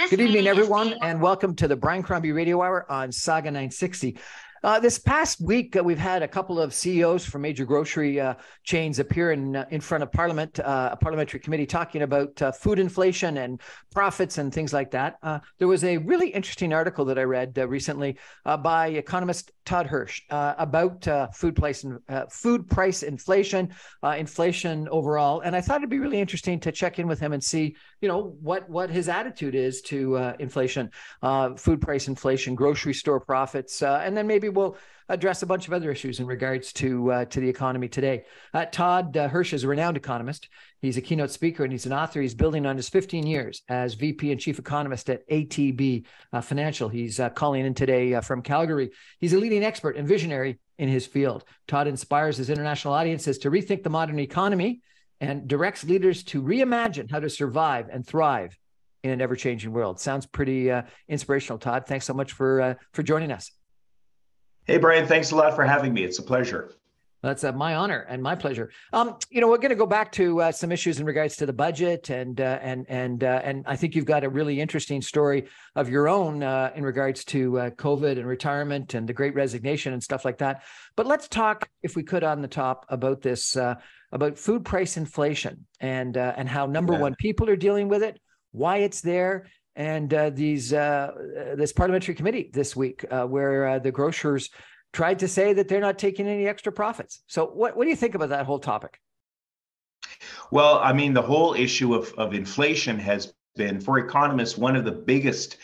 Good evening, everyone, and welcome to the Brian Crombie Radio Hour on Saga 960. This past week, we've had a couple of CEOs from major grocery chains appear in front of Parliament, a parliamentary committee, talking about food inflation and profits and things like that. There was a really interesting article that I read recently by economist Todd Hirsch about food price inflation, inflation overall, and I thought it'd be really interesting to check in with him and see, what his attitude is to inflation, food price inflation, grocery store profits, and then maybe we'll address a bunch of other issues in regards to the economy today. Todd Hirsch is a renowned economist. He's a keynote speaker and he's an author. He's building on his 15 years as VP and Chief Economist at ATB Financial. He's calling in today from Calgary. He's a leading expert and visionary in his field. Todd inspires his international audiences to rethink the modern economy and directs leaders to reimagine how to survive and thrive in an ever-changing world. Sounds pretty inspirational, Todd. Thanks so much for joining us. Hey, Brian, thanks a lot for having me. It's a pleasure. That's my honor and my pleasure. We're going to go back to some issues in regards to the budget, and I think you've got a really interesting story of your own in regards to COVID and retirement and the Great Resignation and stuff like that. But let's talk, if we could, on the top about this, about food price inflation and how one, people are dealing with it, why it's there. And this parliamentary committee this week where the grocers tried to say that they're not taking any extra profits. So what do you think about that whole topic? Well, I mean, the whole issue of inflation has been, for economists, one of the biggest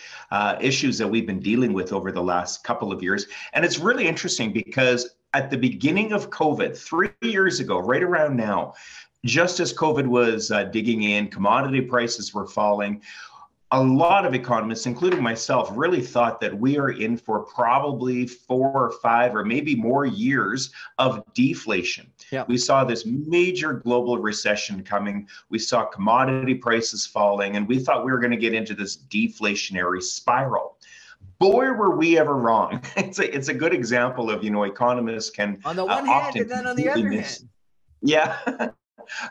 issues that we've been dealing with over the last couple of years. And it's really interesting because at the beginning of COVID, 3 years ago, right around now, just as COVID was digging in, commodity prices were falling, a lot of economists, including myself, really thought that we are in for probably 4 or 5 or maybe more years of deflation. Yeah. We saw this major global recession coming. We saw commodity prices falling, and we thought we were going to get into this deflationary spiral. Boy, were we ever wrong. It's a good example of, economists can on the one hand and then on the other hand. Yeah.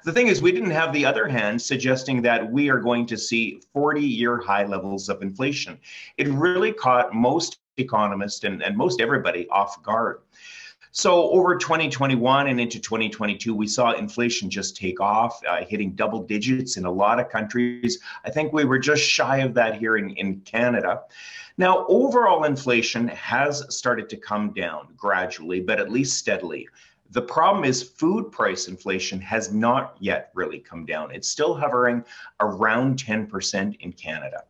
The thing is, we didn't have the other hand suggesting that we are going to see 40-year high levels of inflation. It really caught most economists and most everybody off guard. So over 2021 and into 2022, we saw inflation just take off, hitting double digits in a lot of countries. I think we were just shy of that here in Canada. Now, overall inflation has started to come down gradually, but at least steadily. The problem is food price inflation has not yet really come down. It's still hovering around 10% in Canada.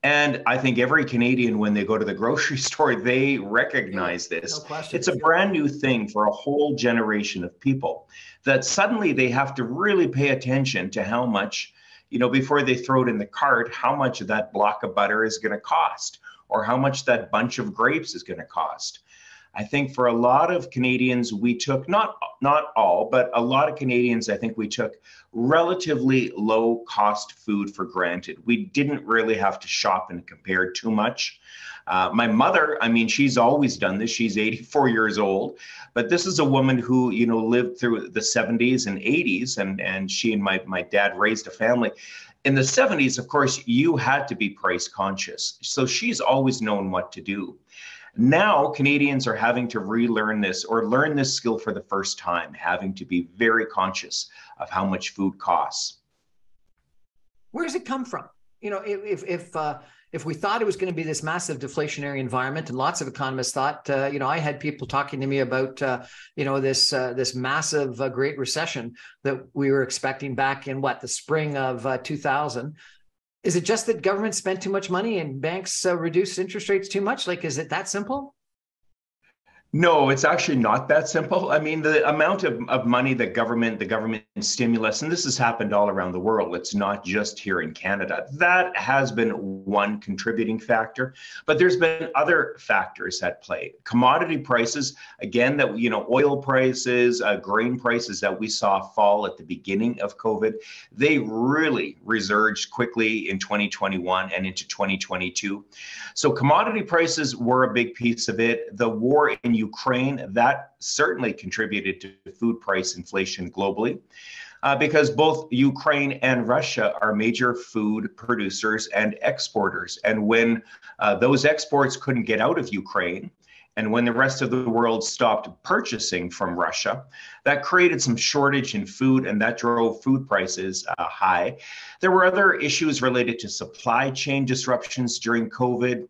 And I think every Canadian, when they go to the grocery store, they recognize this. No question. It's a brand new thing for a whole generation of people that suddenly they have to really pay attention to how much, before they throw it in the cart, how much of that block of butter is going to cost, or how much that bunch of grapes is going to cost. I think for a lot of Canadians, we took, not all, but a lot of Canadians, I think we took relatively low cost food for granted. We didn't really have to shop and compare too much. My mother, she's always done this. She's 84 years old, but this is a woman who, lived through the 70s and 80s, and she and my dad raised a family. In the 70s, of course, you had to be price conscious. So she's always known what to do. Now, Canadians are having to relearn this or learn this skill for the first time, having to be very conscious of how much food costs. Where does it come from? If we thought it was going to be this massive deflationary environment, and lots of economists thought, I had people talking to me about, this massive Great Recession that we were expecting back in the spring of 2000. Is it just that government spent too much money and banks reduced interest rates too much? Is it that simple? No, it's actually not that simple. The amount of money that the government stimulus, and this has happened all around the world, it's not just here in Canada, that has been one contributing factor, but there's been other factors at play. Commodity prices, again, oil prices, grain prices that we saw fall at the beginning of COVID, they really resurged quickly in 2021 and into 2022. So commodity prices were a big piece of it. The war in Ukraine, that certainly contributed to food price inflation globally. because both Ukraine and Russia are major food producers and exporters. And when those exports couldn't get out of Ukraine, and when the rest of the world stopped purchasing from Russia, that created some shortage in food, and that drove food prices high. There were other issues related to supply chain disruptions during COVID.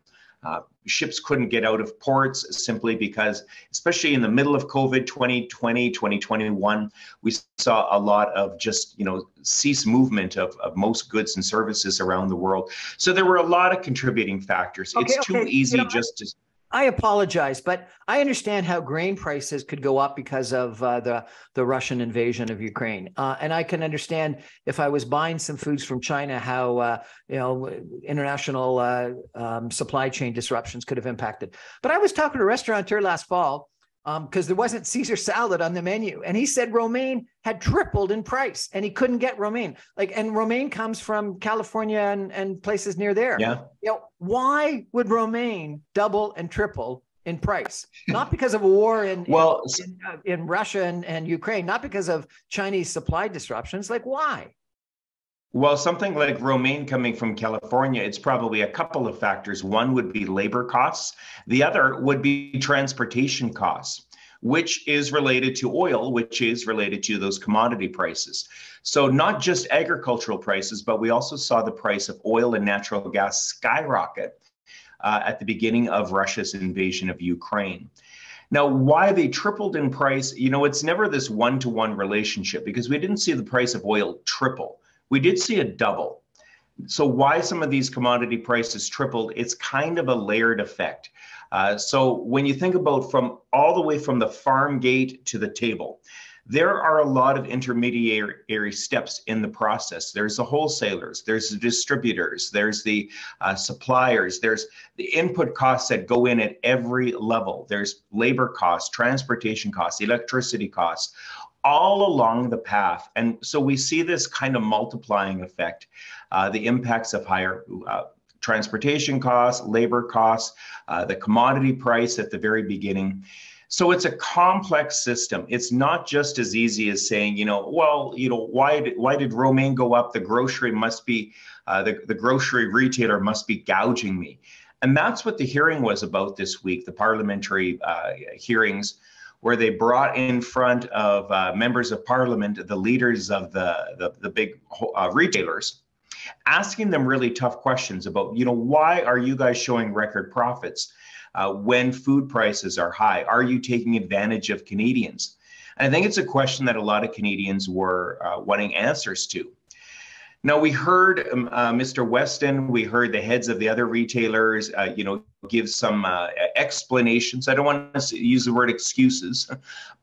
Ships couldn't get out of ports simply because, especially in the middle of COVID 2020, 2021, we saw a lot of just, cease movement of most goods and services around the world. So there were a lot of contributing factors. Okay, it's too easy just to... I apologize, but I understand how grain prices could go up because of the Russian invasion of Ukraine, and I can understand if I was buying some foods from China, how international supply chain disruptions could have impacted. But I was talking to a restaurateur last fall because there wasn't Caesar salad on the menu, and he said romaine had tripled in price, and he couldn't get romaine. And romaine comes from California and places near there. Yeah. Why would romaine double and triple in price? Not because of a war in Russia and Ukraine, not because of Chinese supply disruptions. Why? Well, something like romaine coming from California, it's probably a couple of factors. One would be labor costs. The other would be transportation costs, which is related to oil, which is related to those commodity prices. So not just agricultural prices, but we also saw the price of oil and natural gas skyrocket at the beginning of Russia's invasion of Ukraine. Now, why they tripled in price, it's never this one-to-one relationship, because we didn't see the price of oil triple. We did see a double. So why some of these commodity prices tripled, it's kind of a layered effect. So when you think about all the way from the farm gate to the table, there are a lot of intermediary steps in the process. There's the wholesalers, there's the distributors, there's the suppliers, there's the input costs that go in at every level. There's labor costs, transportation costs, electricity costs, all along the path. And so we see this kind of multiplying effect, the impacts of higher transportation costs, labor costs, the commodity price at the very beginning. So it's a complex system. It's not just as easy as saying, why did romaine go up? The grocery must be, the grocery retailer must be gouging me. And that's what the hearing was about this week, the parliamentary hearings, where they brought in front of members of parliament, the leaders of the big retailers, asking them really tough questions about, why are you guys showing record profits when food prices are high? Are you taking advantage of Canadians? And I think it's a question that a lot of Canadians were wanting answers to. Now, we heard Mr. Weston, we heard the heads of the other retailers, give some explanations. I don't want to use the word excuses,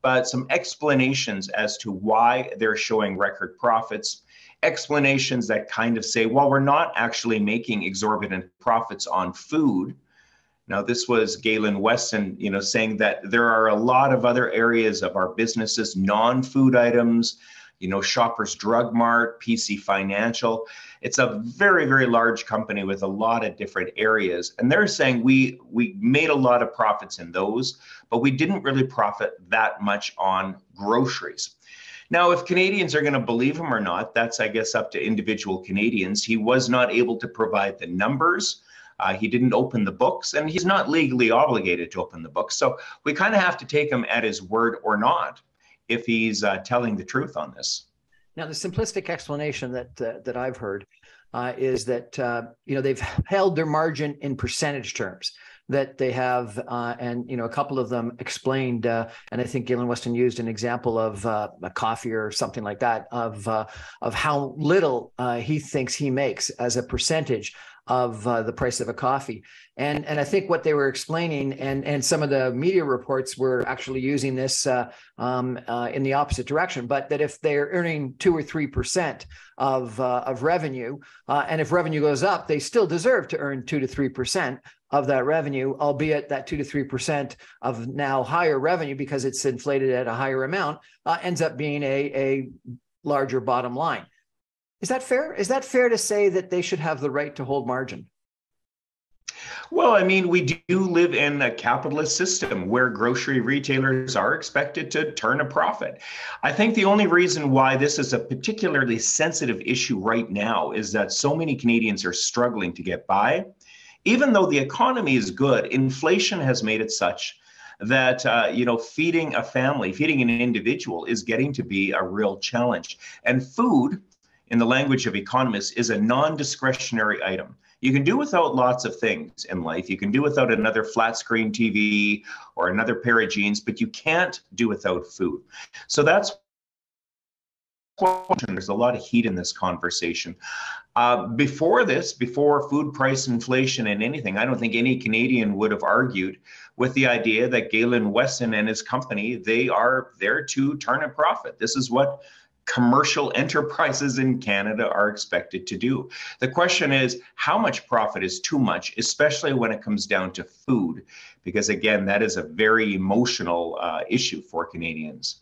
but some explanations as to why they're showing record profits. Explanations that kind of say, well, we're not actually making exorbitant profits on food. Now, this was Galen Weston, saying that there are a lot of other areas of our businesses, non-food items, Shoppers Drug Mart, PC Financial. It's a very, very large company with a lot of different areas. And they're saying we made a lot of profits in those, but we didn't really profit that much on groceries. Now, if Canadians are going to believe him or not, that's, I guess, up to individual Canadians. He was not able to provide the numbers. He didn't open the books, and he's not legally obligated to open the books. So we kind of have to take him at his word or not if he's telling the truth on this. Now, the simplistic explanation that I've heard is that they've held their margin in percentage terms. That they have, and a couple of them explained, and I think Galen Weston used an example of a coffee or something like that, of how little he thinks he makes as a percentage of the price of a coffee. And I think what they were explaining, and some of the media reports were actually using this in the opposite direction, but that if they're earning 2 or 3% of revenue, and if revenue goes up, they still deserve to earn 2 to 3% of that revenue, albeit that 2 to 3% of now higher revenue, because it's inflated at a higher amount, ends up being a larger bottom line. Is that fair? Is that fair to say that they should have the right to hold margin? Well, I mean, we do live in a capitalist system where grocery retailers are expected to turn a profit. I think the only reason why this is a particularly sensitive issue right now is that so many Canadians are struggling to get by. Even though the economy is good, inflation has made it such that feeding a family, feeding an individual is getting to be a real challenge. And food, in the language of economists, is a non-discretionary item. You can do without lots of things in life. You can do without another flat screen TV or another pair of jeans, but you can't do without food. So that's there's a lot of heat in this conversation. Before food price inflation and anything, I don't think any Canadian would have argued with the idea that Galen Weston and his company, they are there to turn a profit. This is what commercial enterprises in Canada are expected to do. The question is, how much profit is too much, especially when it comes down to food? Because again, that is a very emotional issue for Canadians.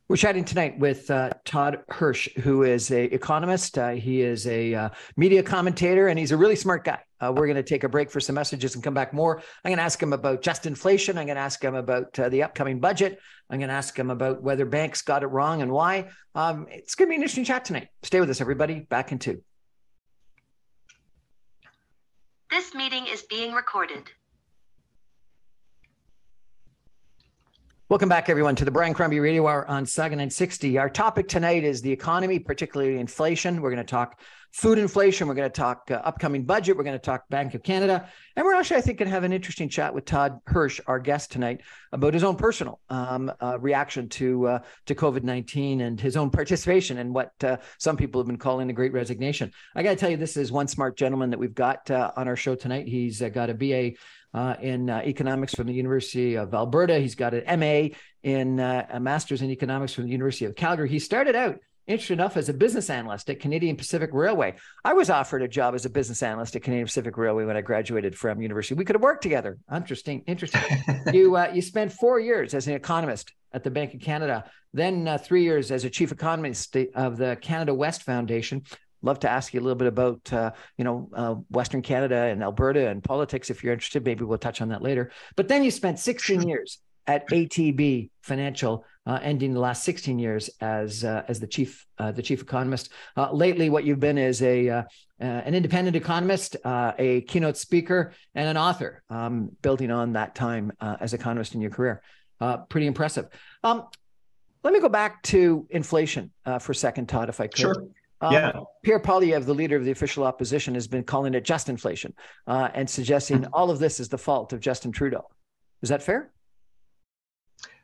We're chatting tonight with Todd Hirsch, who is an economist. He is a media commentator, and he's a really smart guy. We're going to take a break for some messages and come back more. I'm going to ask him about just inflation. I'm going to ask him about the upcoming budget. I'm going to ask him about whether banks got it wrong and why. It's going to be an interesting chat tonight. Stay with us, everybody. Back in 2. This meeting is being recorded. Welcome back, everyone, to the Brian Crombie Radio Hour on Saga 960. Our topic tonight is the economy, particularly inflation. We're going to talk food inflation. We're going to talk upcoming budget. We're going to talk Bank of Canada. And we're actually, I think, going to have an interesting chat with Todd Hirsch, our guest tonight, about his own personal reaction to COVID-19 and his own participation in what some people have been calling the Great Resignation. I got to tell you, this is one smart gentleman that we've got on our show tonight. He's got a BA in economics from the University of Alberta. He's got an MA in a master's in economics from the University of Calgary. He started out, interesting enough, as a business analyst at Canadian Pacific Railway. I was offered a job as a business analyst at Canadian Pacific Railway when I graduated from university. We could have worked together. Interesting. You spent 4 years as an economist at the Bank of Canada, then 3 years as a chief economist of the Canada West Foundation. Love to ask you a little bit about, Western Canada and Alberta and politics. If you're interested, maybe we'll touch on that later. But then you spent 16 years at ATB Financial, ending the last 16 years as the chief economist. Lately, what you've been is an independent economist, a keynote speaker, and an author, building on that time as economist in your career. Pretty impressive. Let me go back to inflation for a second, Todd, if I could. Sure. Yeah. Pierre Poilievre, the leader of the official opposition, has been calling it just inflation and suggesting all of this is the fault of Justin Trudeau. Is that fair?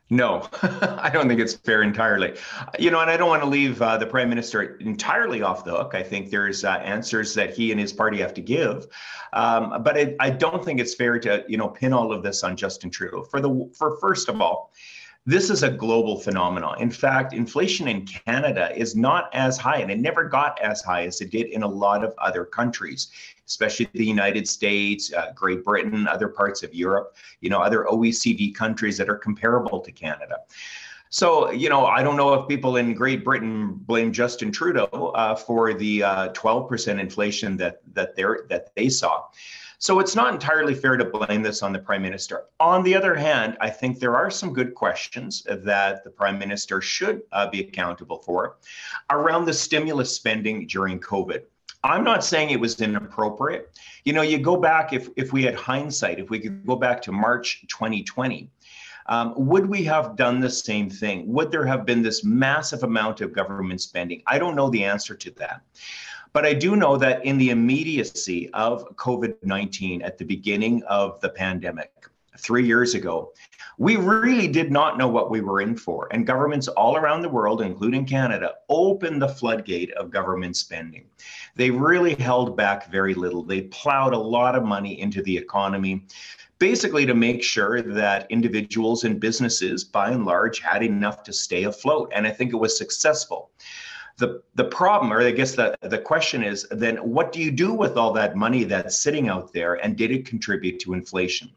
No, I don't think it's fair entirely. And I don't want to leave the Prime Minister entirely off the hook. I think there's answers that he and his party have to give. But I don't think it's fair to, pin all of this on Justin Trudeau. For first of all, this is a global phenomenon. In fact, inflation in Canada is not as high, and it never got as high as it did in a lot of other countries, especially the United States, Great Britain, other parts of Europe, other OECD countries that are comparable to Canada. So, I don't know if people in Great Britain blame Justin Trudeau for the 12% inflation that they saw. So it's not entirely fair to blame this on the Prime Minister. On the other hand, I think there are some good questions that the Prime Minister should be accountable for around the stimulus spending during COVID. I'm not saying it was inappropriate. You go back, if we had hindsight, if we could go back to March 2020, would we have done the same thing? Would there have been this massive amount of government spending? I don't know the answer to that. But I do know that in the immediacy of COVID-19 at the beginning of the pandemic 3 years ago, we really did not know what we were in for. And governments all around the world, including Canada, opened the floodgate of government spending. They really held back very little. They plowed a lot of money into the economy, basically to make sure that individuals and businesses, by and large, had enough to stay afloat. And I think it was successful. The problem, or I guess the question is, then what do you do with all that money that's sitting out there, and did it contribute to inflation?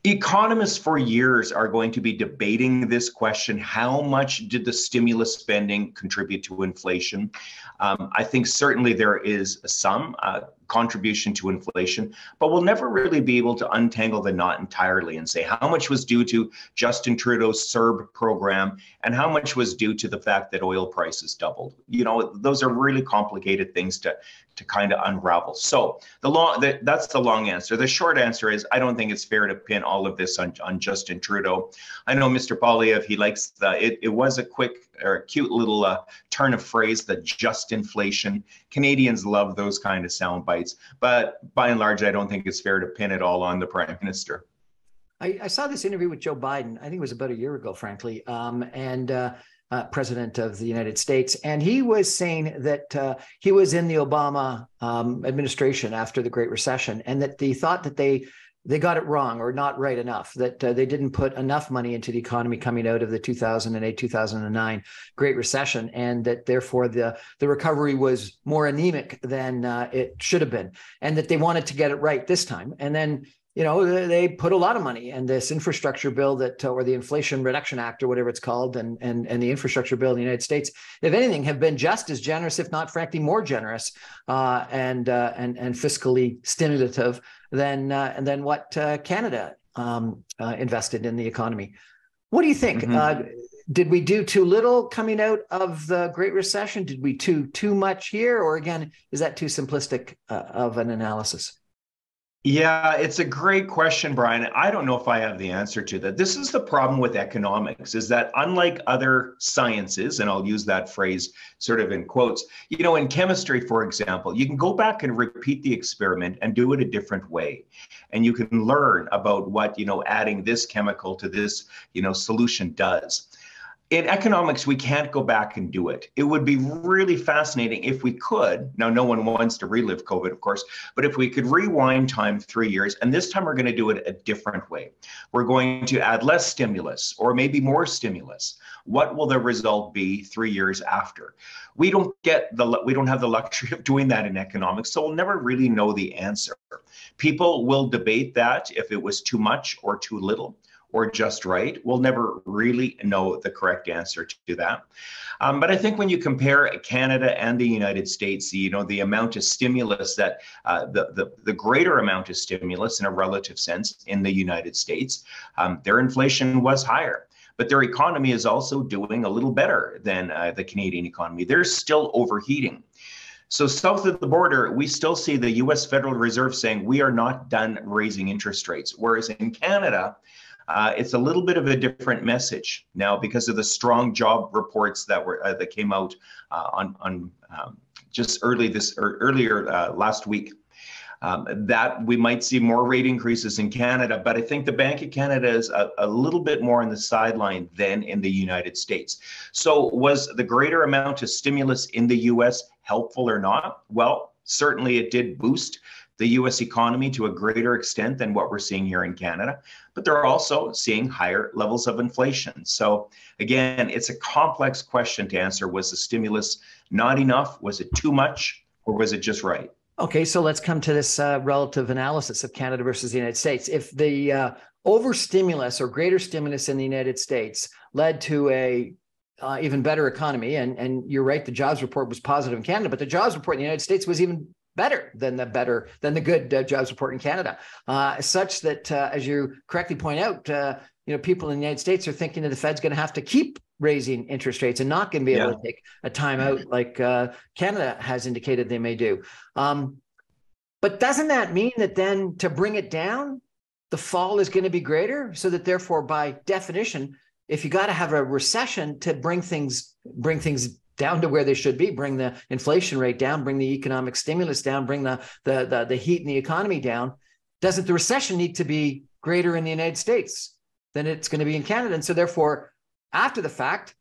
Economists for years are going to be debating this question. How much did the stimulus spending contribute to inflation? I think certainly there is some contribution to inflation, but we'll never really be able to untangle the knot entirely and say how much was due to Justin Trudeau's CERB program and how much was due to the fact that oil prices doubled. You know, those are really complicated things to kind of unravel. So that's the long answer. The short answer is I don't think it's fair to pin all of this on Justin Trudeau. I know Mr. Poilievre, he likes it was a quick or cute little turn of phrase, the just inflation. Canadians love those kind of sound bites, but by and large, I don't think it's fair to pin it all on the Prime Minister. I saw this interview with Joe Biden, I think it was about a year ago, frankly, President of the United States. And he was saying that he was in the Obama administration after the Great Recession, and that he thought that they got it wrong or not right enough, that they didn't put enough money into the economy coming out of the 2008, 2009 Great Recession, and that therefore the recovery was more anemic than it should have been, and that they wanted to get it right this time. And then, you know, they put a lot of money in this infrastructure bill that, or the Inflation Reduction Act, or whatever it's called, and the infrastructure bill in the United States, if anything, have been just as generous, if not frankly more generous, and fiscally stimulative than what Canada invested in the economy. What do you think? Mm-hmm. Did we do too little coming out of the Great Recession? Did we do too much here? Or again, is that too simplistic of an analysis? Yeah, it's a great question, Brian. I don't know if I have the answer to that. This is the problem with economics, is that unlike other sciences, and I'll use that phrase sort of in quotes, you know, in chemistry, for example, you can go back and repeat the experiment and do it a different way. And you can learn about what, you know, adding this chemical to this, you know, solution does. In economics, we can't go back and do it. It would be really fascinating if we could. Now, no one wants to relive COVID, of course, but if we could rewind time 3 years, and this time we're going to do it a different way. We're going to add less stimulus or maybe more stimulus. What will the result be 3 years after? We don't have the luxury of doing that in economics, so we'll never really know the answer. People will debate that if it was too much or too little, or just right. We'll never really know the correct answer to that. But I think when you compare Canada and the United States, you know, the amount of stimulus that, the greater amount of stimulus in a relative sense in the United States, their inflation was higher. But their economy is also doing a little better than the Canadian economy. They're still overheating. So south of the border, we still see the US Federal Reserve saying we are not done raising interest rates. Whereas in Canada, it's a little bit of a different message now because of the strong job reports that came out just earlier last week. That we might see more rate increases in Canada, but I think the Bank of Canada is a little bit more on the sideline than in the United States. So was the greater amount of stimulus in the US helpful or not? Well, certainly it did boost the US economy to a greater extent than what we're seeing here in Canada, but they're also seeing higher levels of inflation. So again, it's a complex question to answer. Was the stimulus not enough? Was it too much? Or was it just right? Okay, so let's come to this relative analysis of Canada versus the United States. If the overstimulus or greater stimulus in the United States led to a even better economy, and you're right, the jobs report was positive in Canada, but the jobs report in the United States was even better than the good jobs report in Canada, such that, as you correctly point out, you know, people in the United States are thinking that the Fed's going to have to keep raising interest rates and not going to be able to take a time out like Canada has indicated they may do. But doesn't that mean that then to bring it down, the fall is going to be greater, so that therefore, by definition, if you got to have a recession to bring things down to where they should be, bring the inflation rate down, bring the economic stimulus down, bring the heat in the economy down, doesn't the recession need to be greater in the United States than it's going to be in Canada? And so therefore, after the fact,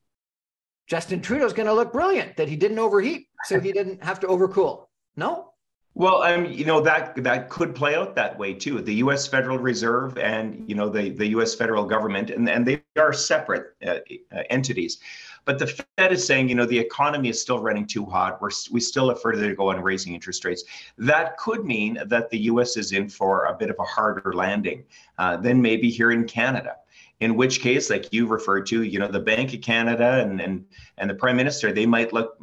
Justin Trudeau's going to look brilliant that he didn't overheat, so he didn't have to overcool. No? Well, you know, that could play out that way too. The U.S. Federal Reserve and, you know, the U.S. federal government, and they are separate entities. But the Fed is saying, the economy is still running too hot. We still have further to go on raising interest rates. That could mean that the U.S. is in for a bit of a harder landing than maybe here in Canada. In which case, like you referred to, the Bank of Canada and the Prime Minister, they might look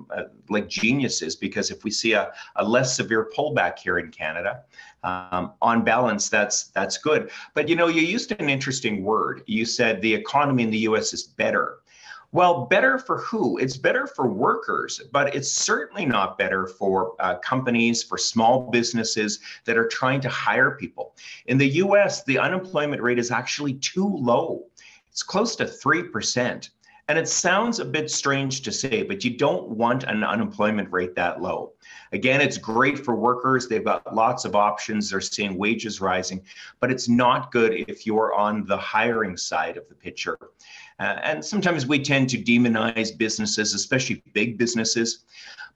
like geniuses, because if we see a less severe pullback here in Canada, on balance, that's good. But you used an interesting word. You said the economy in the U.S. is better. Well, better for who? It's better for workers, but it's certainly not better for companies, for small businesses that are trying to hire people. In the US, the unemployment rate is actually too low. It's close to 3%. And it sounds a bit strange to say, but you don't want an unemployment rate that low. Again, it's great for workers. They've got lots of options. They're seeing wages rising, but it's not good if you're on the hiring side of the picture. And sometimes we tend to demonize businesses, especially big businesses.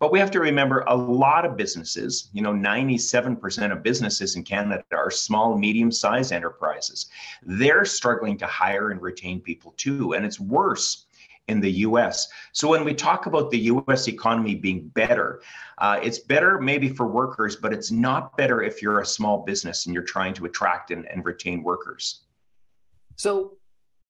But we have to remember a lot of businesses, 97% of businesses in Canada are small, medium-sized enterprises. They're struggling to hire and retain people too. And it's worse in the US. So when we talk about the US economy being better, it's better maybe for workers, but it's not better if you're a small business and you're trying to attract and retain workers. So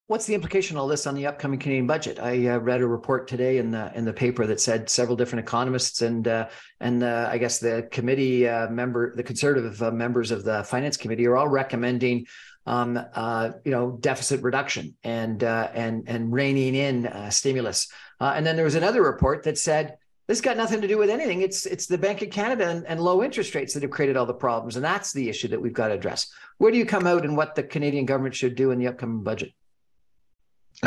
what's the implication of all this on the upcoming Canadian budget? I read a report today in the paper that said several different economists and I guess the committee the conservative members of the finance committee are all recommending deficit reduction and reining in stimulus. And then there was another report that said this got nothing to do with anything. It's the Bank of Canada and low interest rates that have created all the problems, and that's the issue that we've got to address. Where do you come out and what the Canadian government should do in the upcoming budget?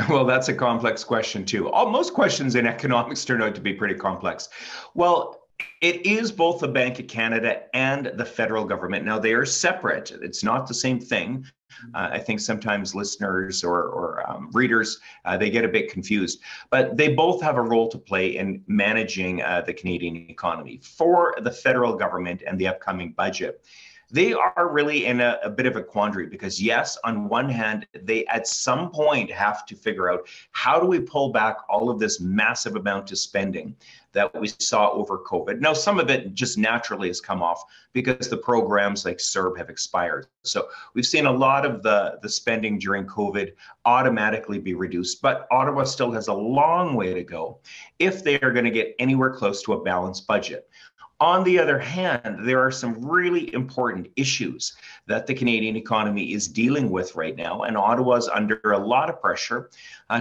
Well, that's a complex question too. Most questions in economics turn out to be pretty complex. Well, it is both the Bank of Canada and the federal government. Now, they are separate. It's not the same thing. I think sometimes listeners or readers, they get a bit confused. But they both have a role to play in managing the Canadian economy. For the federal government and the upcoming budget, they are really in a bit of a quandary because, yes, on one hand, they at some point have to figure out how do we pull back all of this massive amount of spending that we saw over COVID. Now, some of it just naturally has come off because the programs like CERB have expired. So we've seen a lot of the spending during COVID automatically be reduced, but Ottawa still has a long way to go if they are going to get anywhere close to a balanced budget. On the other hand, there are some really important issues that the Canadian economy is dealing with right now, and Ottawa's under a lot of pressure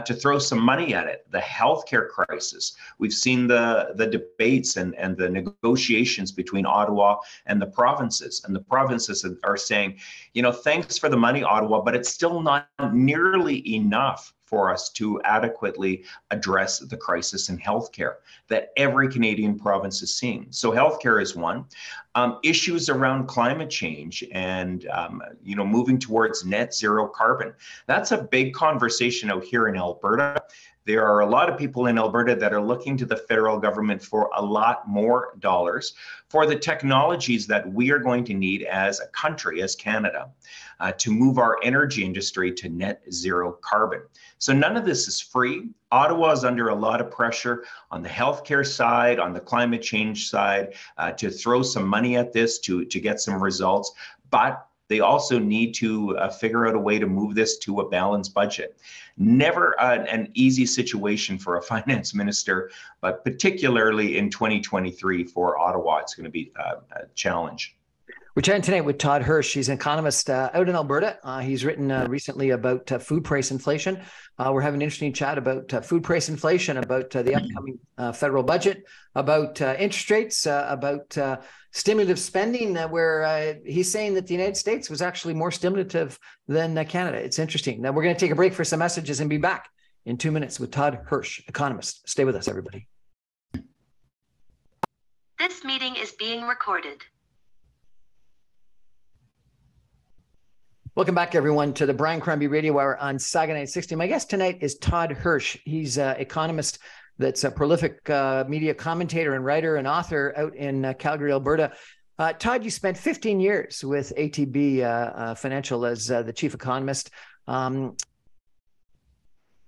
to throw some money at it. The healthcare crisis. We've seen the debates and the negotiations between Ottawa and the provinces, and the provinces are saying, thanks for the money, Ottawa, but it's still not nearly enough for us to adequately address the crisis in healthcare that every Canadian province is seeing. So healthcare is one. Issues around climate change and moving towards net zero carbon. That's a big conversation out here in Alberta. There are a lot of people in Alberta that are looking to the federal government for a lot more dollars for the technologies that we are going to need as a country, as Canada, to move our energy industry to net zero carbon. So none of this is free. Ottawa is under a lot of pressure on the healthcare side, on the climate change side, to throw some money at this to get some results. But they also need to figure out a way to move this to a balanced budget. Never an easy situation for a finance minister, but particularly in 2023 for Ottawa, it's going to be a challenge. We're chatting tonight with Todd Hirsch. He's an economist out in Alberta. He's written recently about food price inflation. We're having an interesting chat about food price inflation, about the upcoming federal budget, about interest rates, about stimulative spending, where he's saying that the United States was actually more stimulative than Canada. It's interesting. Now, we're going to take a break for some messages and be back in 2 minutes with Todd Hirsch, economist. Stay with us, everybody. This meeting is being recorded. Welcome back, everyone, to the Brian Crombie Radio Hour on Saga 960. My guest tonight is Todd Hirsch. He's an economist that's a prolific media commentator and writer and author out in Calgary, Alberta. Todd, you spent 15 years with ATB Financial as the chief economist.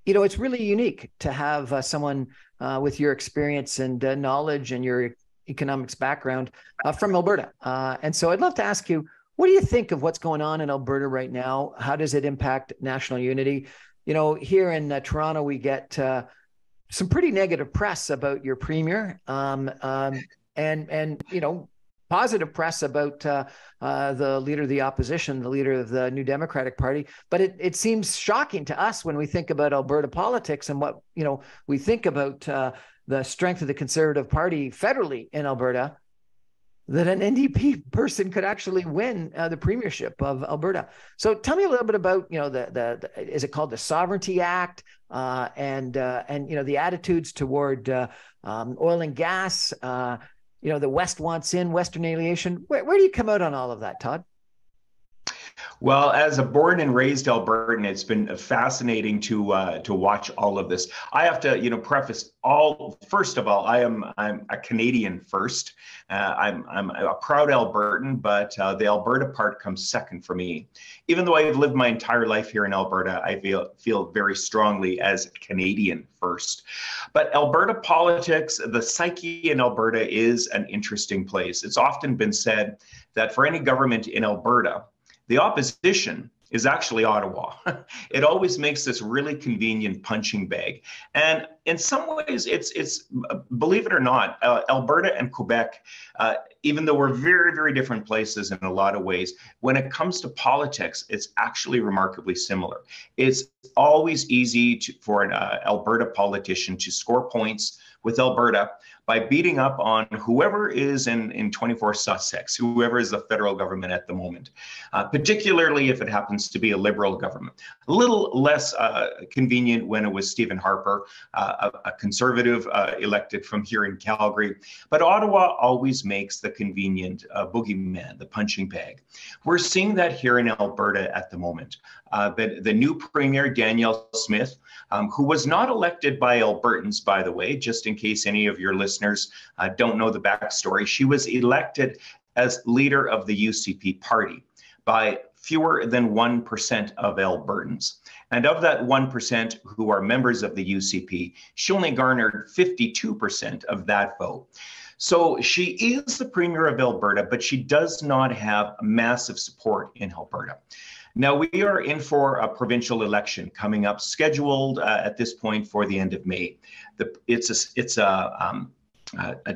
it's really unique to have someone with your experience and knowledge and your economics background from Alberta. And so I'd love to ask you, what do you think of what's going on in Alberta right now? How does it impact national unity? Here in Toronto, we get some pretty negative press about your premier, and positive press about the leader of the opposition, the leader of the New Democratic Party. But it seems shocking to us when we think about Alberta politics and what we think about the strength of the Conservative Party federally in Alberta, that an NDP person could actually win the premiership of Alberta. So tell me a little bit about, the is it called the Sovereignty Act, and the attitudes toward oil and gas, the West wants in, Western alienation. Where do you come out on all of that, Todd? Well, as a born and raised Albertan, it's been fascinating to watch all of this. I have to, preface first of all, I'm a Canadian first. I'm a proud Albertan, but the Alberta part comes second for me. Even though I've lived my entire life here in Alberta, I feel very strongly as Canadian first. But Alberta politics, the psyche in Alberta is an interesting place. It's often been said that for any government in Alberta, the opposition is actually Ottawa. It always makes this really convenient punching bag. And in some ways, it's believe it or not, Alberta and Quebec, even though we're very, very different places in a lot of ways, when it comes to politics, it's actually remarkably similar. It's always easy for an Alberta politician to score points with Alberta by beating up on whoever is in 24 Sussex, whoever is the federal government at the moment, particularly if it happens to be a Liberal government. A little less convenient when it was Stephen Harper, a Conservative elected from here in Calgary. But Ottawa always makes the convenient boogeyman, the punching bag. We're seeing that here in Alberta at the moment. The new Premier, Danielle Smith, who was not elected by Albertans, by the way, just in case any of your listeners don't know the backstory. She was elected as leader of the UCP party by fewer than 1% of Albertans. And of that 1% who are members of the UCP, she only garnered 52% of that vote. So she is the Premier of Alberta, but she does not have massive support in Alberta. Now, we are in for a provincial election coming up, scheduled at this point for the end of May. It's a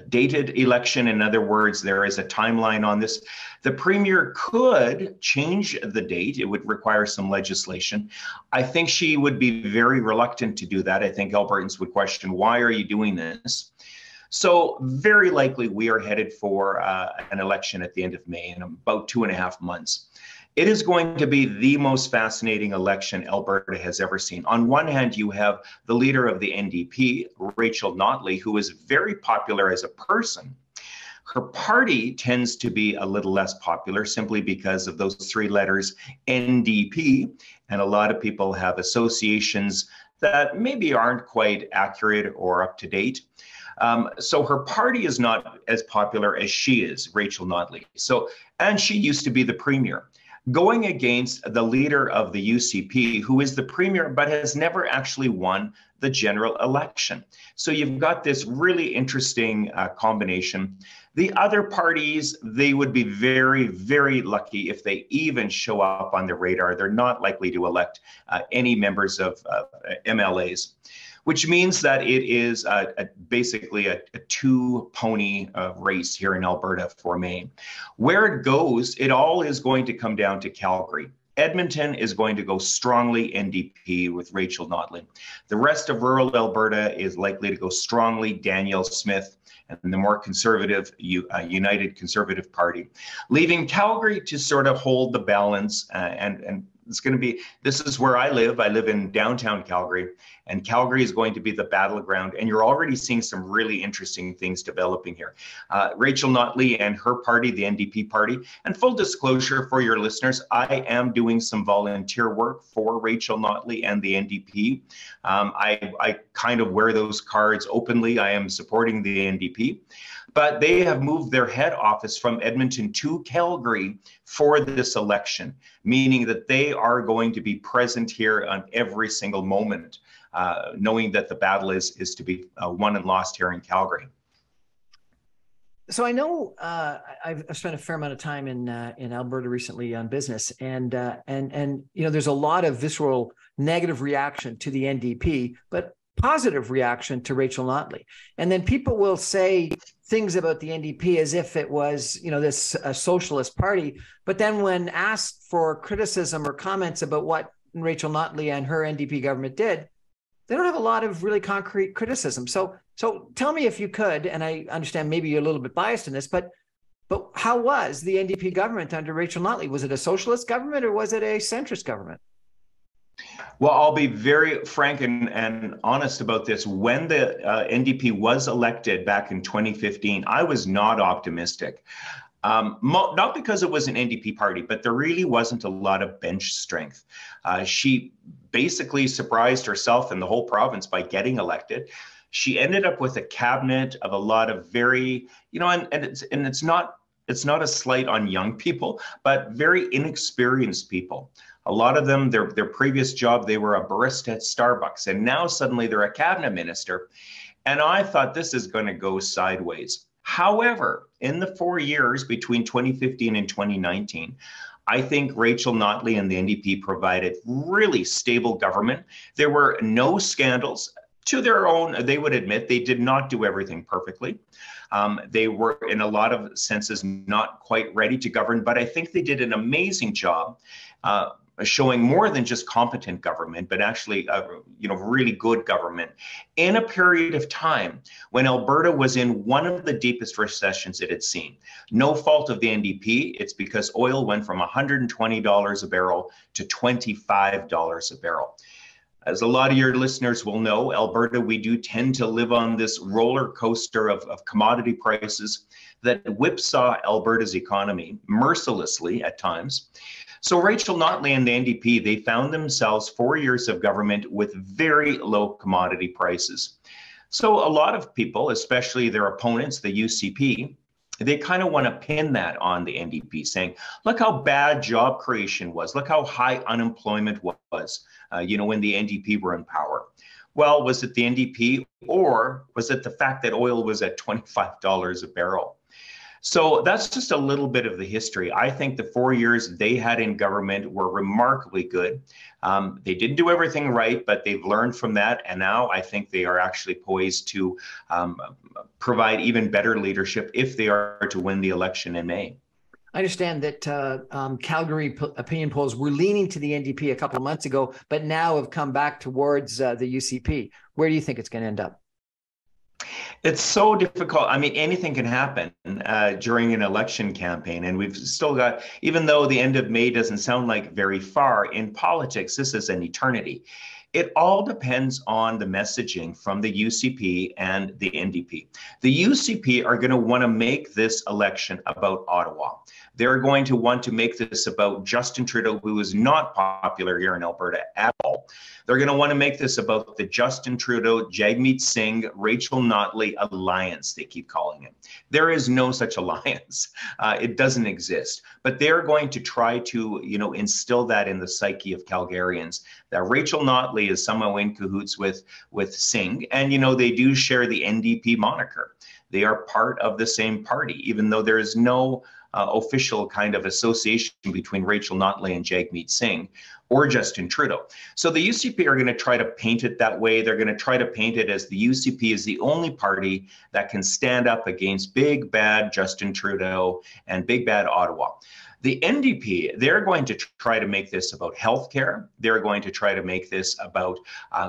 dated election. In other words, there is a timeline on this. The Premier could change the date. It would require some legislation. I think she would be very reluctant to do that. I think Albertans would question, why are you doing this? So very likely we are headed for an election at the end of May in about 2.5 months. It is going to be the most fascinating election Alberta has ever seen. On one hand, you have the leader of the NDP, Rachel Notley, who is very popular as a person. Her party tends to be a little less popular simply because of those 3 letters, NDP, and a lot of people have associations that maybe aren't quite accurate or up to date. So her party is not as popular as she is, Rachel Notley. And she used to be the Premier, going against the leader of the UCP, who is the Premier, but has never actually won the general election. So you've got this really interesting combination. The other parties, they would be very, very lucky if they even show up on the radar. They're not likely to elect any members of MLAs, which means that it is basically a 2-pony race here in Alberta for May. Where it goes, it all is going to come down to Calgary. Edmonton is going to go strongly NDP with Rachel Notley. The rest of rural Alberta is likely to go strongly Danielle Smith and the more conservative United Conservative Party, leaving Calgary to sort of hold the balance and it's going to be, this is where I live. I live in downtown Calgary, and Calgary is going to be the battleground. And you're already seeing some really interesting things developing here. Rachel Notley and her party, the NDP party, and full disclosure for your listeners, I am doing some volunteer work for Rachel Notley and the NDP. I kind of wear those cards openly. I am supporting the NDP. But they have moved their head office from Edmonton to Calgary for this election, meaning that they are going to be present here on every single moment knowing that the battle is to be won and lost here in Calgary. So I know I've spent a fair amount of time in Alberta recently on business, and there's a lot of visceral negative reaction to the NDP, but positive reaction to Rachel Notley. And then people will say things about the NDP as if it was this socialist party, but then when asked for criticism or comments about what Rachel Notley and her NDP government did, they don't have a lot of really concrete criticism. So tell me if you could, and I understand maybe you're a little bit biased in this, but how was the NDP government under Rachel Notley? Was it a socialist government or was it a centrist government? Well, I'll be very frank and honest about this. When the NDP was elected back in 2015, I was not optimistic. Not because it was an NDP party, but there really wasn't a lot of bench strength. She basically surprised herself and the whole province by getting elected. She ended up with a cabinet of a lot of very, and it's not a slight on young people, but very inexperienced people. A lot of them, their previous job, they were a barista at Starbucks, and now suddenly they're a cabinet minister. And I thought this is going to go sideways. However, in the 4 years between 2015 and 2019, I think Rachel Notley and the NDP provided really stable government. There were no scandals. To their own, they would admit they did not do everything perfectly. They were, in a lot of senses, not quite ready to govern, but I think they did an amazing job showing more than just competent government, but actually, really good government in a period of time when Alberta was in one of the deepest recessions it had seen. No fault of the NDP. It's because oil went from $120 a barrel to $25 a barrel. As a lot of your listeners will know, Alberta, we do tend to live on this roller coaster of commodity prices that whipsaw Alberta's economy mercilessly at times. So Rachel Notley and the NDP, they found themselves 4 years of government with very low commodity prices. So a lot of people, especially their opponents, the UCP, they kind of want to pin that on the NDP, saying, look how bad job creation was. Look how high unemployment was, when the NDP were in power. Well, was it the NDP or was it the fact that oil was at $25 a barrel? So that's just a little bit of the history. I think the 4 years they had in government were remarkably good. They didn't do everything right, but they've learned from that. And now I think they are actually poised to provide even better leadership if they are to win the election in May. I understand that Calgary opinion polls were leaning to the NDP a couple of months ago, but now have come back towards the UCP. Where do you think it's going to end up? It's so difficult. I mean, anything can happen during an election campaign. And we've still got, even though the end of May doesn't sound like very far, in politics, this is an eternity. It all depends on the messaging from the UCP and the NDP. The UCP are going to want to make this election about Ottawa. They're going to want to make this about Justin Trudeau, who is not popular here in Alberta at all. They're going to want to make this about the Justin Trudeau, Jagmeet Singh, Rachel Notley alliance, they keep calling it. There is no such alliance. It doesn't exist. But they're going to try to, instill that in the psyche of Calgarians, that Rachel Notley is somehow in cahoots with Singh. And, they do share the NDP moniker. They are part of the same party, even though there is no official kind of association between Rachel Notley and Jagmeet Singh or Justin Trudeau. So the UCP are going to try to paint it that way. They're going to try to paint it as the UCP is the only party that can stand up against big, bad Justin Trudeau and big, bad Ottawa. The NDP, they're going to try to make this about healthcare. They're going to try to make this about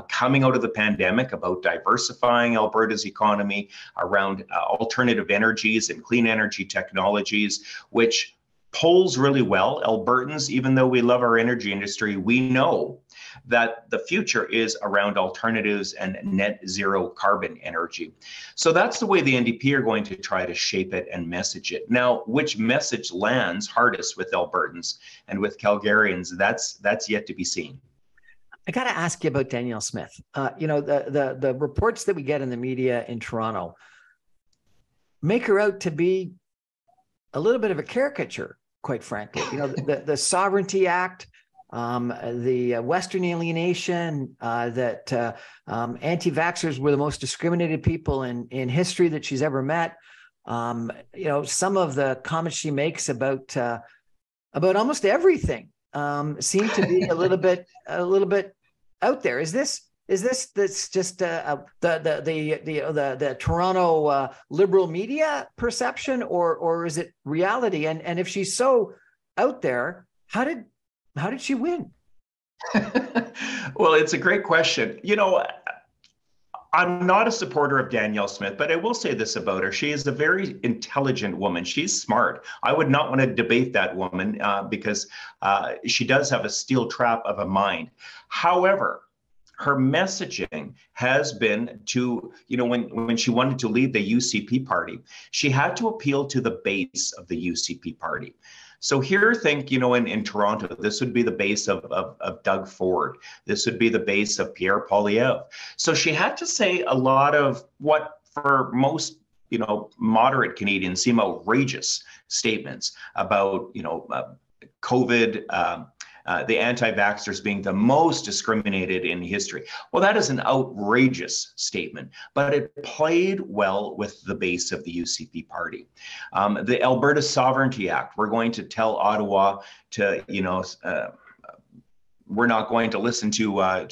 coming out of the pandemic, about diversifying Alberta's economy around alternative energies and clean energy technologies, which polls really well. Albertans, even though we love our energy industry, we know that the future is around alternatives and net zero carbon energy. So that's the way the NDP are going to try to shape it and message it. Now, which message lands hardest with Albertans and with Calgarians, that's yet to be seen. I got to ask you about Danielle Smith. The reports that we get in the media in Toronto make her out to be a little bit of a caricature, quite frankly. The Sovereignty Act, the Western alienation, that anti-vaxxers were the most discriminated people in history that she's ever met. Some of the comments she makes about almost everything seem to be a little bit out there. Is this that's just the Toronto liberal media perception, or is it reality? And if she's so out there, how did she win? Well, it's a great question. I'm not a supporter of Danielle Smith, but I will say this about her. She is a very intelligent woman. She's smart. I would not want to debate that woman because she does have a steel trap of a mind. However, her messaging has been to, when she wanted to lead the UCP party, she had to appeal to the base of the UCP party. So here, think, in Toronto, this would be the base of Doug Ford. This would be the base of Pierre Poilievre. So she had to say a lot of what for most, moderate Canadians seem outrageous statements about, COVID, the anti-vaxxers being the most discriminated in history. Well, that is an outrageous statement, but it played well with the base of the UCP party. The Alberta Sovereignty Act, we're going to tell Ottawa to, we're not going to listen to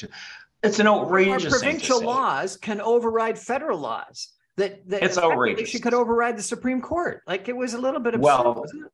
it's an outrageous thing to say. Provincial laws can override federal laws. It's outrageous. She could override the Supreme Court. Like, it was a little bit absurd, wasn't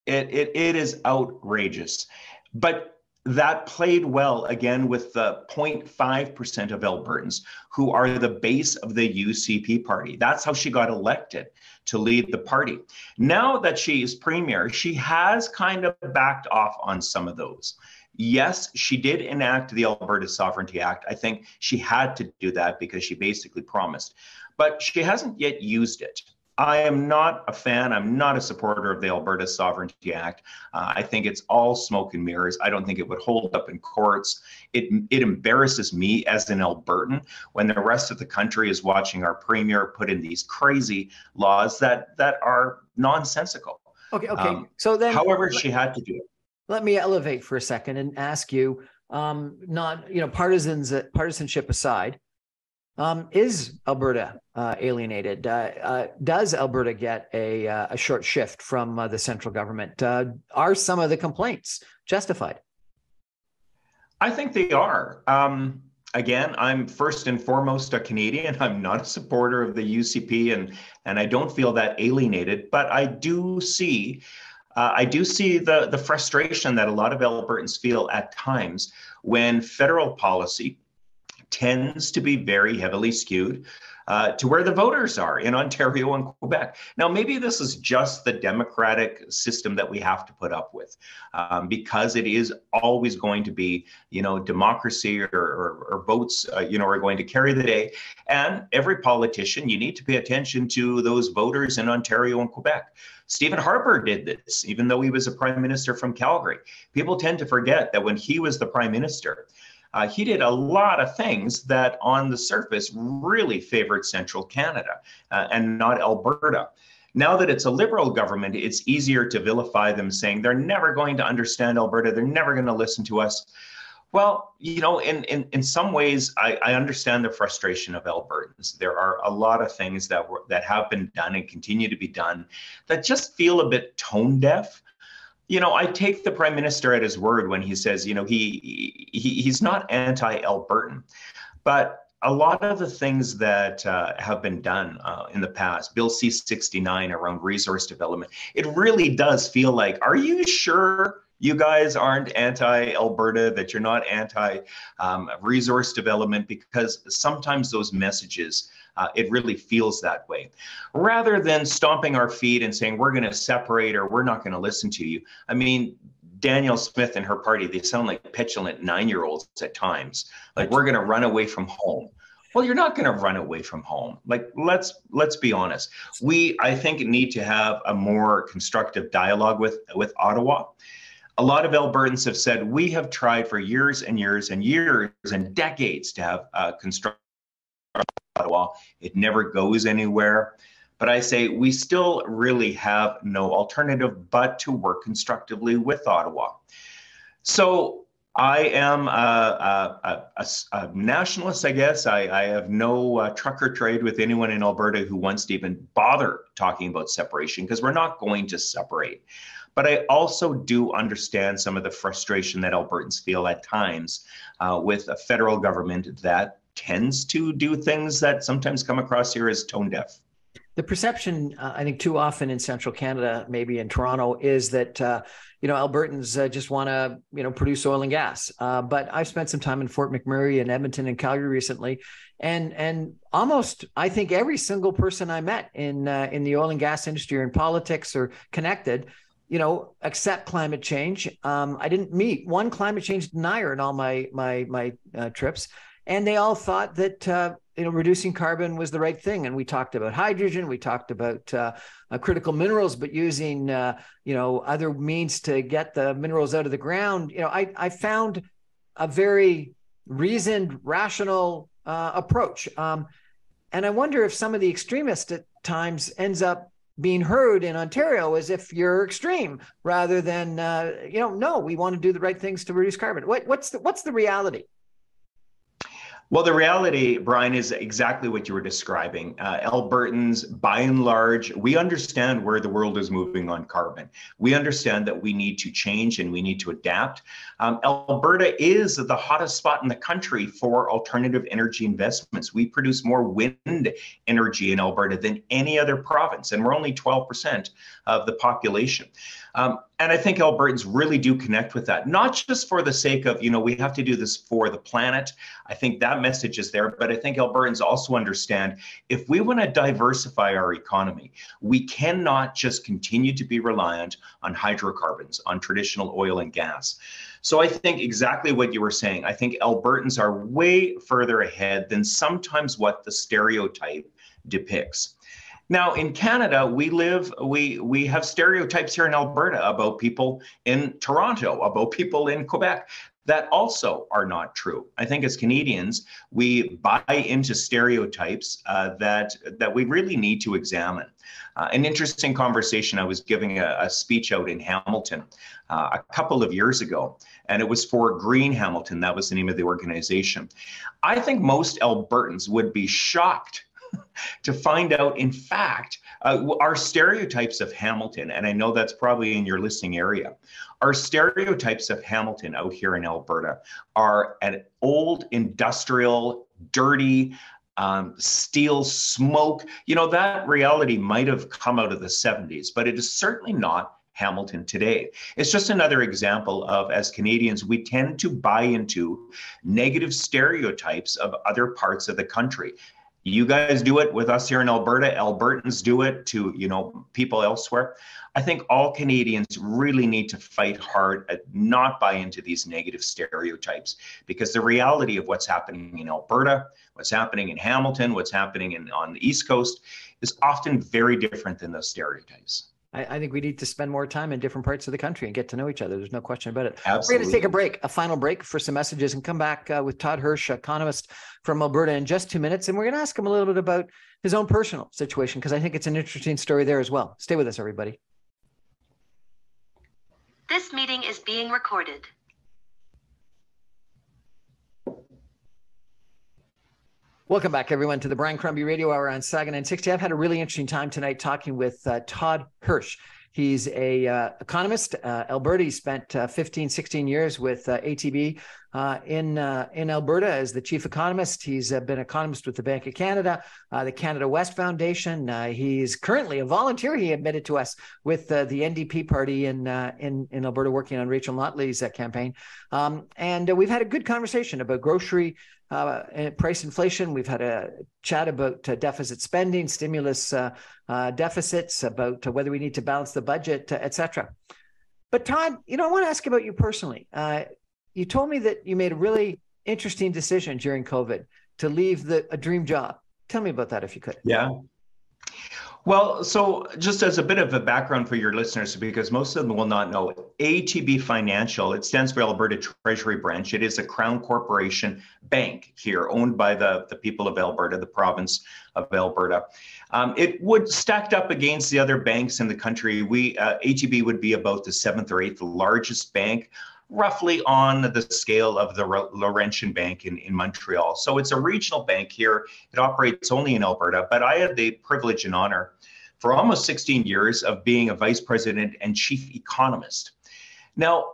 it? It is outrageous. But that played well, again, with the 0.5% of Albertans who are the base of the UCP party. That's how she got elected to lead the party. Now that she is premier, she has kind of backed off on some of those. Yes, she did enact the Alberta Sovereignty Act. I think she had to do that because she basically promised. But she hasn't yet used it. I am not a fan. I'm not a supporter of the Alberta Sovereignty Act. I think it's all smoke and mirrors. I don't think it would hold up in courts. It embarrasses me as an Albertan when the rest of the country is watching our premier put in these crazy laws that are nonsensical. Okay. So then, however, she had to do it. Let me elevate for a second and ask you, partisanship aside, is Alberta alienated? Does Alberta get a short shift from the central government? Are some of the complaints justified? I think they are. Again, I'm first and foremost a Canadian. I'm not a supporter of the UCP, and I don't feel that alienated. But I do see the frustration that a lot of Albertans feel at times when federal policy tends to be very heavily skewed to where the voters are in Ontario and Quebec. Now, maybe this is just the democratic system that we have to put up with because it is always going to be, democracy or votes, are going to carry the day. And every politician, you need to pay attention to those voters in Ontario and Quebec. Stephen Harper did this, even though he was a prime minister from Calgary. People tend to forget that when he was the prime minister, he did a lot of things that on the surface really favored central Canada and not Alberta. Now that it's a Liberal government, it's easier to vilify them, saying they're never going to understand Alberta, they're never going to listen to us. Well, in some ways, I understand the frustration of Albertans. There are a lot of things that have been done and continue to be done that just feel a bit tone deaf. I take the Prime Minister at his word when he says, he's not anti-Albertan, but a lot of the things that have been done in the past, Bill C-69 around resource development, it really does feel like, are you sure you guys aren't anti-Alberta, that you're not anti-resource development? Because sometimes those messages, it really feels that way. Rather than stomping our feet and saying, we're going to separate or we're not going to listen to you. I mean, Danielle Smith and her party, they sound like petulant 9-year-olds at times. Like, we're going to run away from home. Well, you're not going to run away from home. Like, let's be honest. I think, need to have a more constructive dialogue with Ottawa. A lot of Albertans have said, we have tried for years and years and years and decades to have constructive Ottawa. It never goes anywhere. But I say we still really have no alternative but to work constructively with Ottawa. So I am a nationalist, I guess. I have no trucker trade with anyone in Alberta who wants to even bother talking about separation, because we're not going to separate. But I also do understand some of the frustration that Albertans feel at times with a federal government that tends to do things that sometimes come across here as tone deaf. The perception, I think, too often in central Canada, maybe in Toronto, is that Albertans just want to produce oil and gas. But I've spent some time in Fort McMurray and Edmonton and Calgary recently, and almost I think every single person I met in the oil and gas industry or in politics or connected, accept climate change. I didn't meet one climate change denier in all my trips, and they all thought that reducing carbon was the right thing. And we talked about hydrogen, we talked about critical minerals, but using other means to get the minerals out of the ground. I found a very reasoned, rational approach, and I wonder if some of the extremists at times ends up being heard in Ontario as if you're extreme rather than no, we want to do the right things to reduce carbon. What's the reality? Well, the reality, Brian, is exactly what you were describing. Albertans, by and large, we understand where the world is moving on carbon. We understand that we need to change and we need to adapt. Alberta is the hottest spot in the country for alternative energy investments. We produce more wind energy in Alberta than any other province, and we're only 12% of the population. And I think Albertans really do connect with that, not just for the sake of, we have to do this for the planet. I think that message is there, but I think Albertans also understand if we want to diversify our economy, we cannot just continue to be reliant on hydrocarbons, on traditional oil and gas. So I think exactly what you were saying. I think Albertans are way further ahead than sometimes what the stereotype depicts. Now, in Canada, we have stereotypes here in Alberta about people in Toronto, about people in Quebec that also are not true. I think as Canadians, we buy into stereotypes that we really need to examine. An interesting conversation, I was giving a speech out in Hamilton a couple of years ago, and it was for Green Hamilton. That was the name of the organization. I think most Albertans would be shocked to find out, in fact, our stereotypes of Hamilton, and I know that's probably in your listening area, our stereotypes of Hamilton out here in Alberta are an old industrial, dirty, steel smoke. That reality might have come out of the 70s, but it is certainly not Hamilton today. It's just another example of, as Canadians, we tend to buy into negative stereotypes of other parts of the country. You guys do it with us here in Alberta. Albertans do it to, people elsewhere. I think all Canadians really need to fight hard at not buy into these negative stereotypes, because the reality of what's happening in Alberta, what's happening in Hamilton, what's happening on the East Coast is often very different than those stereotypes. I think we need to spend more time in different parts of the country and get to know each other. There's no question about it. Absolutely. We're going to take a break, a final break for some messages, and come back with Todd Hirsch, economist from Alberta, in just 2 minutes. And we're going to ask him a little bit about his own personal situation, because I think it's an interesting story there as well. Stay with us, everybody. This meeting is being recorded. Welcome back, everyone, to the Brian Crombie Radio Hour on Saga 960. I've had a really interesting time tonight talking with Todd Hirsch. He's a economist, Alberta. He spent 15, 16 years with ATB in Alberta as the chief economist. He's been economist with the Bank of Canada, the Canada West Foundation. He's currently a volunteer, he admitted to us, with the NDP party in Alberta, working on Rachel Notley's campaign. And we've had a good conversation about grocery price inflation. We've had a chat about deficit spending, stimulus deficits, about whether we need to balance the budget, etc. But Todd, I want to ask about you personally. You told me that you made a really interesting decision during COVID to leave a dream job. Tell me about that, if you could. Yeah. Well, so just as a bit of a background for your listeners, because most of them will not know, ATB Financial, it stands for Alberta Treasury Branch. It is a Crown Corporation bank here, owned by the people of Alberta, the province of Alberta. It would, stacked up against the other banks in the country, ATB would be about the 7th or 8th largest bank. roughly on the scale of the Laurentian Bank in Montreal. So it's a regional bank here. It operates only in Alberta, but I had the privilege and honor for almost 16 years of being a vice president and chief economist. Now,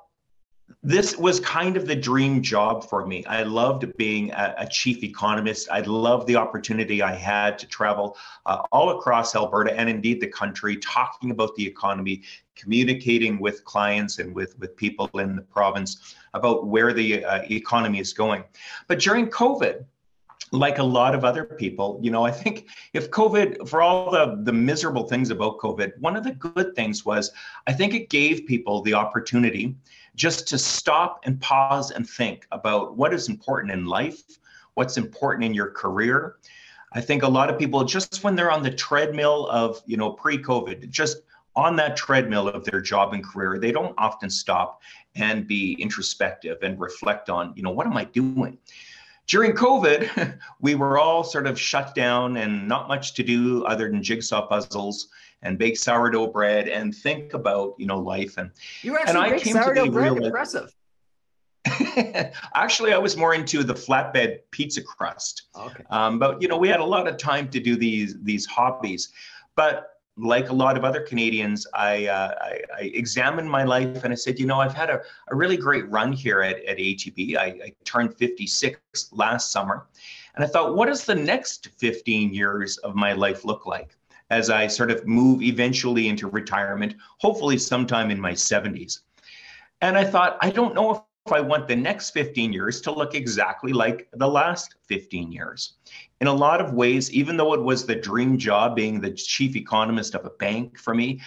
this was kind of the dream job for me. I loved being a chief economist. I loved the opportunity I had to travel all across Alberta and indeed the country, talking about the economy, communicating with clients and with people in the province about where the economy is going. But during COVID, like a lot of other people, I think if COVID, for all the miserable things about COVID, one of the good things was, I think it gave people the opportunity just to stop and pause and think about what is important in life, what's important in your career. I think a lot of people, just when they're on the treadmill of, pre-COVID, just on that treadmill of their job and career, they don't often stop and be introspective and reflect on, what am I doing? During COVID, we were all sort of shut down and not much to do other than jigsaw puzzles and bake sourdough bread and think about, life. And you actually bake sourdough bread? Impressive. Actually, I was more into the flatbed pizza crust. Okay. But we had a lot of time to do these hobbies. But like a lot of other Canadians, I examined my life and I said, I've had a really great run here at ATB. I turned 56 last summer. And I thought, what does the next 15 years of my life look like as I sort of move eventually into retirement, hopefully sometime in my 70s? And I thought, I don't know if I want the next 15 years to look exactly like the last 15 years. In a lot of ways, even though it was the dream job being the chief economist of a bank for me,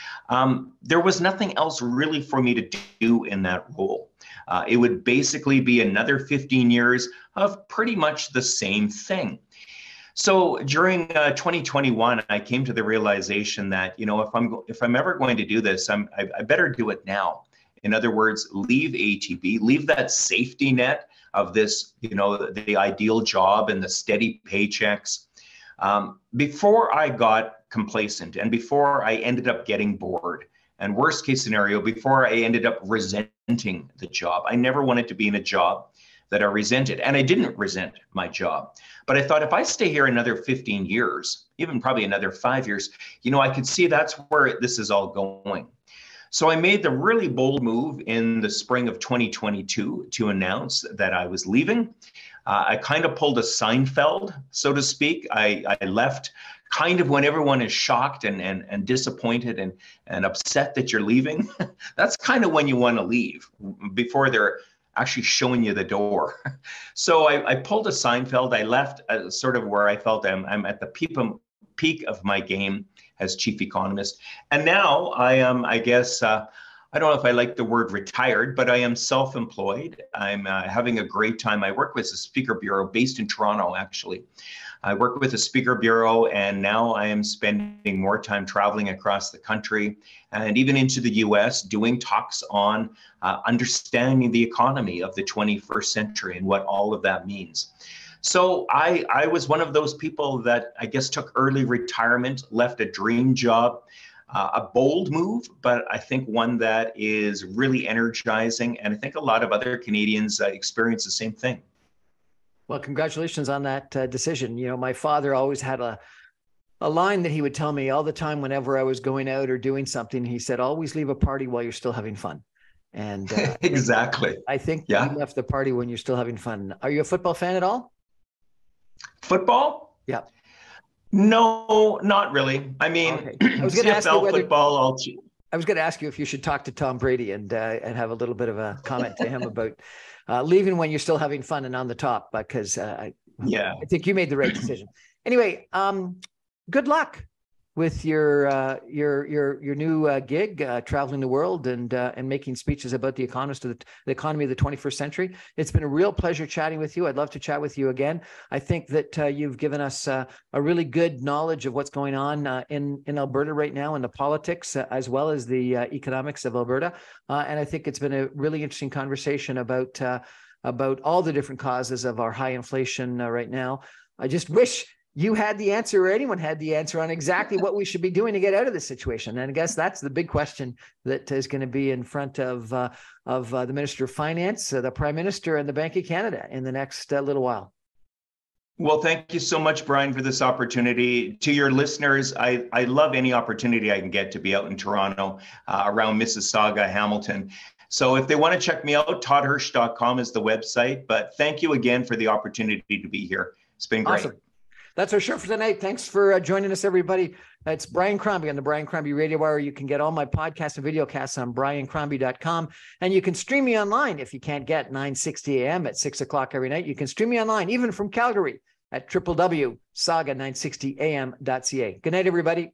there was nothing else really for me to do in that role. It would basically be another 15 years of pretty much the same thing. So during 2021, I came to the realization that, if I'm ever going to do this, I better do it now. In other words, leave ATB, leave that safety net of this, the ideal job and the steady paychecks. Before I got complacent and before I ended up getting bored, and worst case scenario, before I ended up resenting the job. I never wanted to be in a job that I resented, and I didn't resent my job. But I thought if I stay here another 15 years, even probably another 5 years, I could see that's where this is all going. So I made the really bold move in the spring of 2022 to announce that I was leaving. I kind of pulled a Seinfeld, so to speak. I left kind of when everyone is shocked and disappointed and upset that you're leaving. That's kind of when you want to leave, before they're actually showing you the door. So I pulled a Seinfeld. I left sort of where I felt I'm at the peak of my game as chief economist. And now I am, I guess, I don't know if I like the word retired, but I am self-employed. I'm having a great time. I work with a speaker bureau based in Toronto, actually. I work with a speaker bureau, and now I am spending more time traveling across the country and even into the US, doing talks on understanding the economy of the 21st century and what all of that means. So I was one of those people that I guess took early retirement, left a dream job, a bold move, but I think one that is really energizing. And I think a lot of other Canadians experience the same thing. Well, congratulations on that decision. My father always had a line that he would tell me all the time whenever I was going out or doing something. He said, always leave a party while you're still having fun. And exactly. I think you left the party when you're still having fun. Are you a football fan at all? Football? Yeah. No, not really. I mean, okay. I was going to ask you whether, football. I was going to ask you if you should talk to Tom Brady and have a little bit of a comment to him about leaving when you're still having fun and on the top, because I think you made the right decision. Anyway, good luck with your new gig, traveling the world and making speeches about the economy of the 21st century. It's been a real pleasure chatting with you. I'd love to chat with you again. I think that you've given us a really good knowledge of what's going on in Alberta right now, in the politics as well as the economics of Alberta. And I think it's been a really interesting conversation about all the different causes of our high inflation right now. I just wish you had the answer, or anyone had the answer on exactly what we should be doing to get out of this situation. And I guess that's the big question that is going to be in front of the Minister of Finance, the Prime Minister, and the Bank of Canada in the next little while. Well, thank you so much, Brian, for this opportunity. To your listeners, I love any opportunity I can get to be out in Toronto, around Mississauga, Hamilton. So if they want to check me out, toddhirsch.com is the website. But thank you again for the opportunity to be here. It's been great. Awesome. That's our show for tonight. Thanks for joining us, everybody. It's Brian Crombie on the Brian Crombie Radio Hour. You can get all my podcasts and videocasts on briancrombie.com. And you can stream me online if you can't get 9:60 a.m. at 6 o'clock every night. You can stream me online, even from Calgary, at www.saga960am.ca. Good night, everybody.